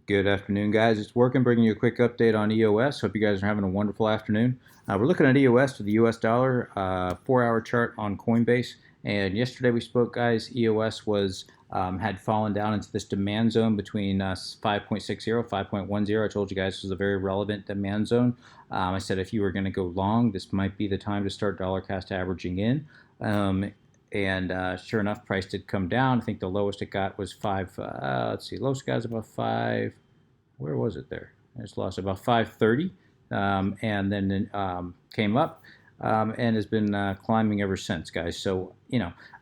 Good afternoon, guys. It's working, bringing you a quick update on EOS. Hope you guys are having a wonderful afternoon. We're looking at EOS for the US dollar, 4-hour chart on Coinbase. And yesterday we spoke, guys. EOS had fallen down into this demand zone between 5.60, 5.10. I told you guys this was a very relevant demand zone. I said if you were going to go long, this might be the time to start dollar cost averaging in. And sure enough, price did come down. I think the lowest it got was five. Let's see, lowest got was about five. Where was it there? I just lost about 530, and then came up and has been climbing ever since, guys. So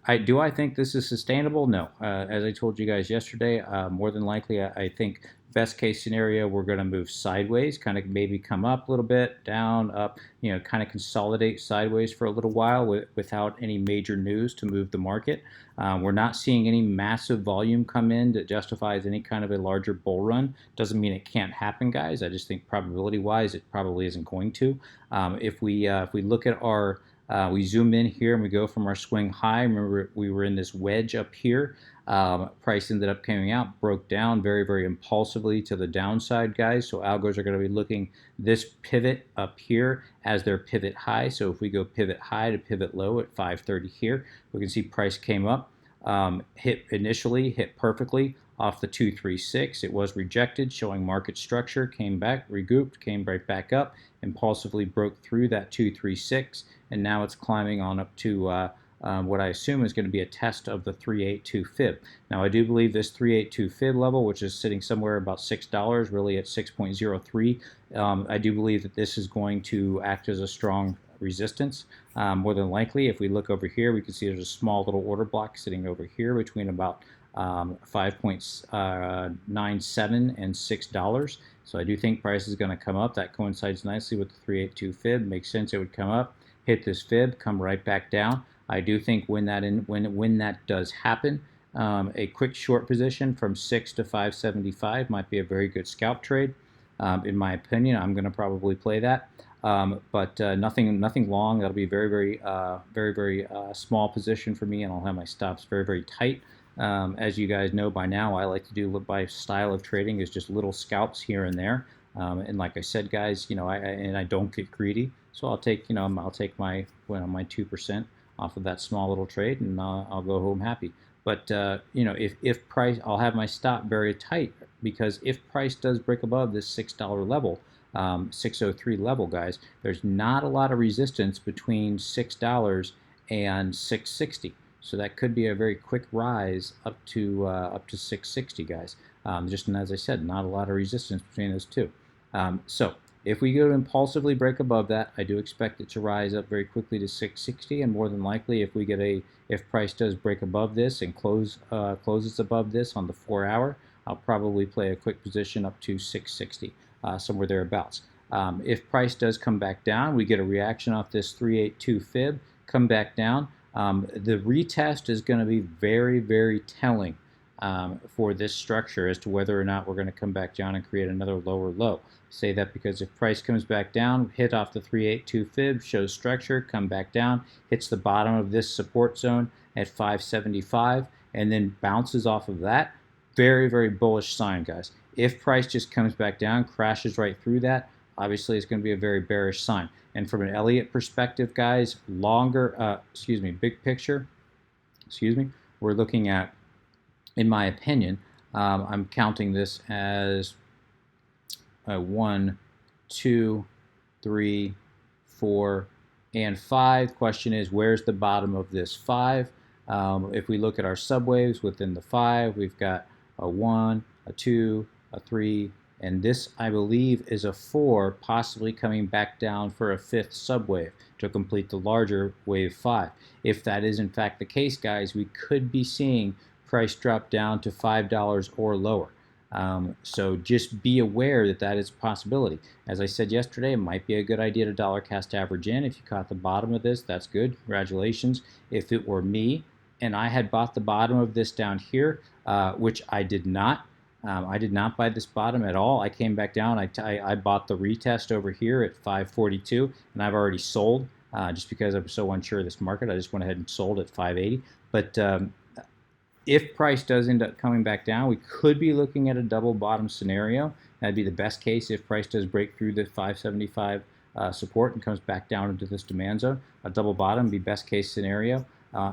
I think this is sustainable? No. As I told you guys yesterday, more than likely, I think best case scenario, we're going to move sideways, kind of maybe come up a little bit, down, up, kind of consolidate sideways for a little while without any major news to move the market. We're not seeing any massive volume come in that justifies any kind of a larger bull run. Doesn't mean it can't happen, guys. I just think probability-wise, it probably isn't going to. If we look at our we zoom in here and we go from our swing high. Remember, we were in this wedge up here. Price ended up coming out, broke down very, very impulsively to the downside, guys. So algos are going to be looking this pivot up here as their pivot high. So if we go pivot high to pivot low at 530 here, we can see price came up, hit perfectly off the 236. It was rejected, showing market structure, came back, regrouped, came right back up, impulsively broke through that 236, and now it's climbing on up to what I assume is going to be a test of the 382 fib. Now I do believe this 382 fib level, which is sitting somewhere about $6, really at 6.03, I do believe that this is going to act as a strong resistance. More than likely, if we look over here, we can see there's a small little order block sitting over here between about 5.97 and $6. So I do think price is going to come up. That coincides nicely with the 382 fib. Makes sense it would come up, hit this fib, come right back down. I do think when that does happen, a quick short position from 6 to 575 might be a very good scalp trade. In my opinion, I'm going to probably play that. But nothing long. That'll be very small position for me, and I'll have my stops very tight. As you guys know by now, I like to do my style of trading is just little scalps here and there. And like I said, guys, I don't get greedy, so I'll take my 2% off of that small little trade, and I'll go home happy. But if price, I'll have my stop very tight, because if price does break above this $6 level, 603 level, guys, there's not a lot of resistance between $6 and 660. So that could be a very quick rise up to 660, guys. Just as I said, not a lot of resistance between those two. So if we go to impulsively break above that, I do expect it to rise up very quickly to 660, and more than likely, if price does break above this and closes above this on the 4-hour, I'll probably play a quick position up to 660, somewhere thereabouts. If price does come back down, we get a reaction off this 382 fib, come back down. The retest is going to be very telling for this structure as to whether or not we're going to come back down and create another lower low. Say that because if price comes back down, hit off the 382 fib, shows structure, come back down, hits the bottom of this support zone at 575, and then bounces off of that, very bullish sign, guys. If price just comes back down, crashes right through that, obviously it's going to be a very bearish sign. And from an Elliott perspective, guys, big picture, we're looking at, in my opinion, I'm counting this as 1, 2, 3, 4, and 5. Question is, where's the bottom of this 5? If we look at our subwaves within the 5, we've got a 1, a 2, a 3, and this, I believe, is a 4, possibly coming back down for a 5th subwave to complete the larger wave 5. If that is in fact the case, guys, we could be seeing price drop down to $5 or lower. So just be aware that that is a possibility. As I said yesterday, it might be a good idea to dollar cost average in. If you caught the bottom of this, that's good. Congratulations. If it were me and I had bought the bottom of this down here, which I did not, I did not buy this bottom at all. I came back down. I bought the retest over here at 542, and I've already sold just because I'm so unsure of this market. I just went ahead and sold at 580. But If price does end up coming back down, we could be looking at a double bottom scenario. That'd be the best case if price does break through the 575 support and comes back down into this demand zone. A double bottom would be best case scenario,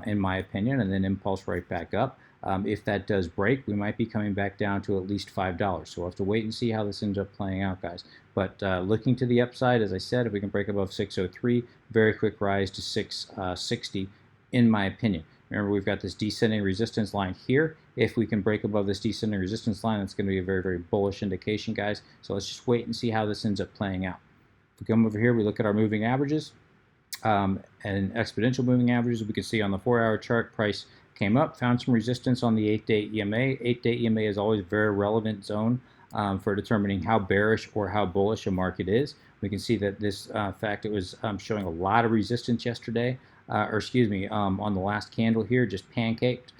in my opinion, and then impulse right back up. If that does break, we might be coming back down to at least $5. So we'll have to wait and see how this ends up playing out, guys. But looking to the upside, as I said, if we can break above 603, very quick rise to 660, in my opinion. Remember, we've got this descending resistance line here. If we can break above this descending resistance line, that's going to be a very, very bullish indication, guys. So let's just wait and see how this ends up playing out. If we come over here, we look at our moving averages and exponential moving averages. We can see on the 4-hour chart, price came up, found some resistance on the 8-day EMA. 8-day EMA is always a very relevant zone for determining how bearish or how bullish a market is. We can see that this fact it was showing a lot of resistance yesterday. On the last candle here, just pancaked,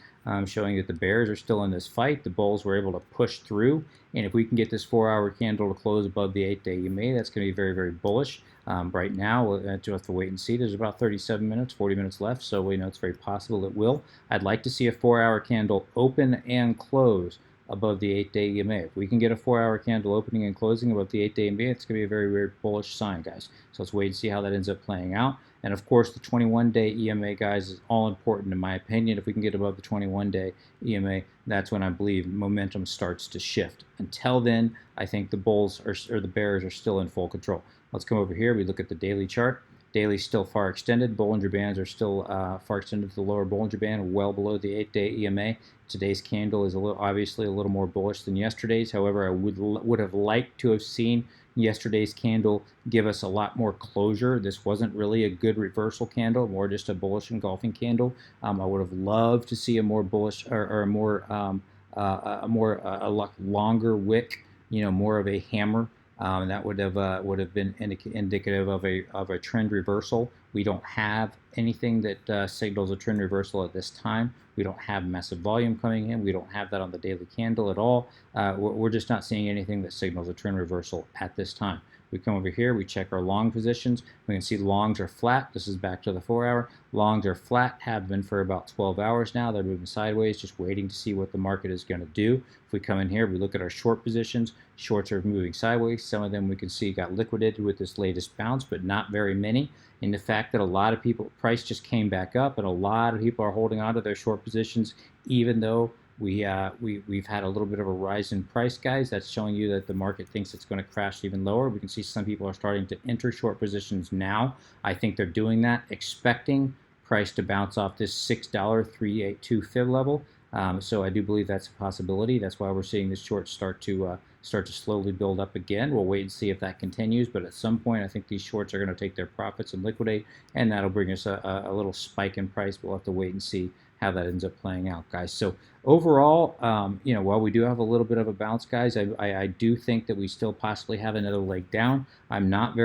showing that the bears are still in this fight. The bulls were able to push through, and if we can get this 4-hour candle to close above the 8-day EMA, that's going to be very, very bullish. Right now, we'll just have to wait and see. There's about 37 minutes, 40 minutes left, so we know it's very possible it will. I'd like to see a 4-hour candle open and close above the 8-day EMA. If we can get a 4-hour candle opening and closing above the 8-day EMA, it's going to be a very, very bullish sign, guys. So let's wait and see how that ends up playing out. And of course, the 21-day EMA, guys, is all important in my opinion. If we can get above the 21-day EMA, that's when I believe momentum starts to shift. Until then, I think the bulls or the bears are still in full control. Let's come over here. We look at the daily chart. Daily still far extended. Bollinger Bands are still far extended to the lower Bollinger Band, well below the 8-day EMA. Today's candle is obviously a little more bullish than yesterday's. However, I would have liked to have seen yesterday's candle give us a lot more closure. This wasn't really a good reversal candle, more just a bullish engulfing candle. I would have loved to see a more bullish or a longer wick, more of a hammer. That would have been indicative of a trend reversal. We don't have anything that signals a trend reversal at this time. We don't have massive volume coming in. We don't have that on the daily candle at all. We're just not seeing anything that signals a trend reversal at this time. We come over here, we check our long positions. We can see longs are flat. This is back to the 4-hour. Longs are flat, have been for about 12 hours now. They're moving sideways, just waiting to see what the market is going to do. If we come in here, we look at our short positions. Shorts are moving sideways. Some of them we can see got liquidated with this latest bounce, but not very many. And the fact that a lot of people, price just came back up, and a lot of people are holding on to their short positions, even though we've had a little bit of a rise in price, guys. That's showing you that the market thinks it's going to crash even lower. We can see some people are starting to enter short positions now. I think they're doing that, expecting price to bounce off this $6.382 fib level. So I do believe that's a possibility. That's why we're seeing this short start to slowly build up again. We'll wait and see if that continues, but at some point I think these shorts are going to take their profits and liquidate, and that'll bring us a little spike in price. We'll have to wait and see how that ends up playing out, guys. So overall, while we do have a little bit of a bounce, guys, I do think that we still possibly have another leg down. I'm not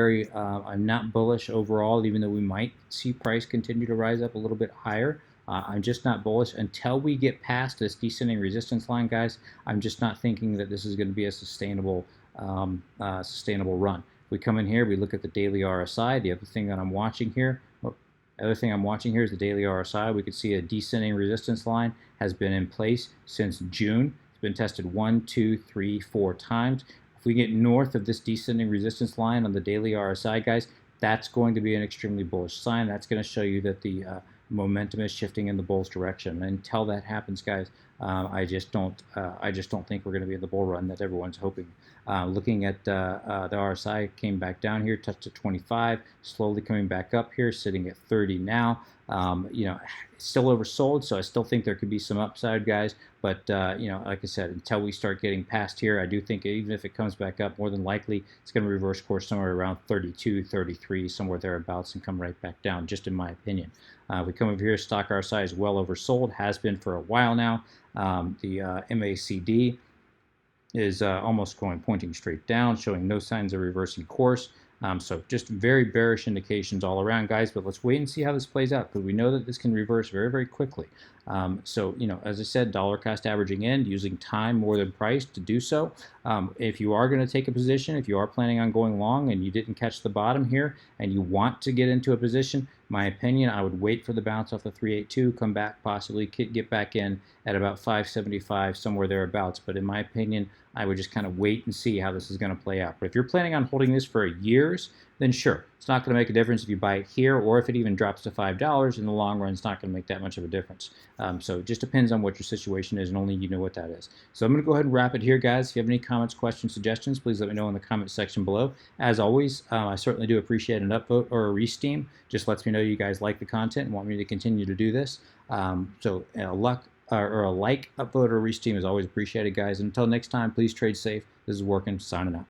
bullish overall, even though we might see price continue to rise up a little bit higher. I'm just not bullish until we get past this descending resistance line, guys. I'm just not thinking that this is going to be a sustainable run. We come in here, we look at the daily RSI. The other thing that I'm watching here, is the daily RSI. We can see a descending resistance line has been in place since June. It's been tested 1, 2, 3, 4 times. If we get north of this descending resistance line on the daily RSI, guys, that's going to be an extremely bullish sign. That's going to show you that the momentum is shifting in the bull's direction. Until that happens, guys, I just don't think we're going to be in the bull run that everyone's hoping. Looking at the RSI, came back down here, touched at 25, slowly coming back up here, sitting at 30 now. Still oversold, so I still think there could be some upside, guys. But like I said, until we start getting past here, I do think even if it comes back up, more than likely it's going to reverse course somewhere around 32, 33, somewhere thereabouts, and come right back down, just in my opinion. We come over here, stock RSI is well oversold, has been for a while now. The MACD is almost pointing straight down, showing no signs of reversing course. So just very bearish indications all around, guys, but let's wait and see how this plays out, because we know that this can reverse very, very quickly. So, as I said, dollar cost averaging in, using time more than price to do so. If you are going to take a position, if you are planning on going long and you didn't catch the bottom here and you want to get into a position, My opinion, I would wait for the bounce off the 382, come back, possibly get back in at about 575, somewhere thereabouts. But in my opinion, I would just kind of wait and see how this is going to play out. But if you're planning on holding this for years, then sure, it's not going to make a difference if you buy it here, or if it even drops to $5 in the long run. It's not going to make that much of a difference. So it just depends on what your situation is, and only you know what that is. So I'm going to go ahead and wrap it here, guys. If you have any comments, questions, suggestions, please let me know in the comment section below. As always, I certainly do appreciate an upvote or a re-steam. Just lets me know you guys like the content and want me to continue to do this. So a like, upvote, or re-steam is always appreciated, guys. Until next time, please trade safe. This is Working, signing out.